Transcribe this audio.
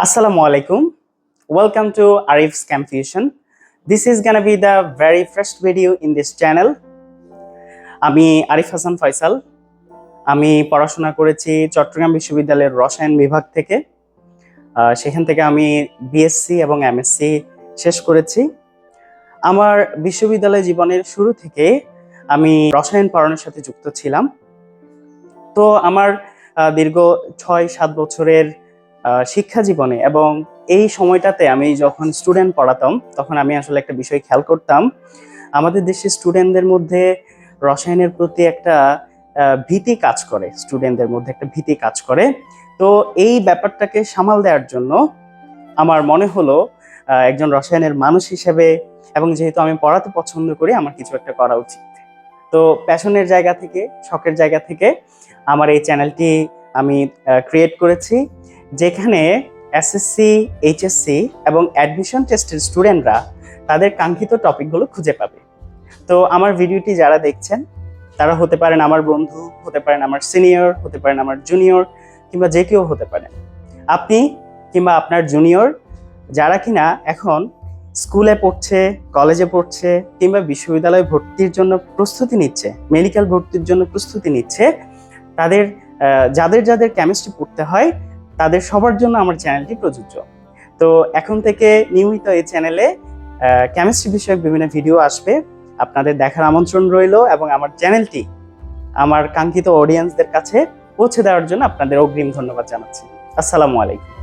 Assalamu alaikum. Welcome to Arif's Confusion. This is gonna be the very first video in this channel. আমি আরিফ হাসান ফয়সাল। আমি পড়াশোনা করেছি চট্টগ্রাম বিশ্ববিদ্যালয়ের রসায়ন বিভাগ থেকে। সেখান থেকে আমি বিএসসি এবং এমএসসি শেষ করেছি। আমার বিশ্ববিদ্যালয় জীবনের শুরু থেকে আমি রসায়ন পড়ানোর সাথে যুক্ত ছিলাম। তো আমার দীর্ঘ ৬-৭ বছরের শিক্ষা জীবনে এবং এই সময়টাতে আমি যখন স্টুডেন্ট পড়াতাম তখন আমি আসলে একটা বিষয় খেয়াল করতাম, আমাদের দেশের স্টুডেন্টদের মধ্যে রসায়নের প্রতি একটা ভীতি কাজ করে, স্টুডেন্টদের মধ্যে একটা ভীতি কাজ করে। তো এই ব্যাপারটাকে সামাল দেওয়ার জন্য আমার মনে হলো একজন রসায়নের মানুষ হিসেবে এবং যেহেতু আমি পড়াতে পছন্দ করি, আমার কিছু একটা করা উচিত। তো প্যাশনের জায়গা থেকে, শখের জায়গা থেকে আমার এই চ্যানেলটি আমি ক্রিয়েট করেছি, যেখানে এসএসসি, এইচএসসি এবং অ্যাডমিশন টেস্টের স্টুডেন্টরা তাদের কাঙ্ক্ষিত টপিকগুলো খুঁজে পাবে। তো আমার ভিডিওটি যারা দেখছেন তারা হতে পারেন আমার বন্ধু, হতে পারেন আমার সিনিয়র, হতে পারেন আমার জুনিয়র, কিংবা যে কেউ হতে পারেন। আপনি কিংবা আপনার জুনিয়র যারা কিনা এখন স্কুলে পড়ছে, কলেজে পড়ছে কিংবা বিশ্ববিদ্যালয়ে ভর্তির জন্য প্রস্তুতি নিচ্ছে, মেডিকেল ভর্তির জন্য প্রস্তুতি নিচ্ছে, তাদের যাদের যাদের কেমিস্ট্রি পড়তে হয় তাদের সবার জন্য আমার চ্যানেলটি প্রযোজ্য। তো এখন থেকে নিয়মিত এই চ্যানেলে কেমিস্ট্রি বিষয়ক বিভিন্ন ভিডিও আসবে, আপনাদের দেখার আমন্ত্রণ রইল এবং আমার চ্যানেলটি আমার কাঙ্ক্ষিত অডিয়েন্সদের কাছে পৌঁছে দেওয়ার জন্য আপনাদের অগ্রিম ধন্যবাদ জানাচ্ছি। আসসালামু আলাইকুম।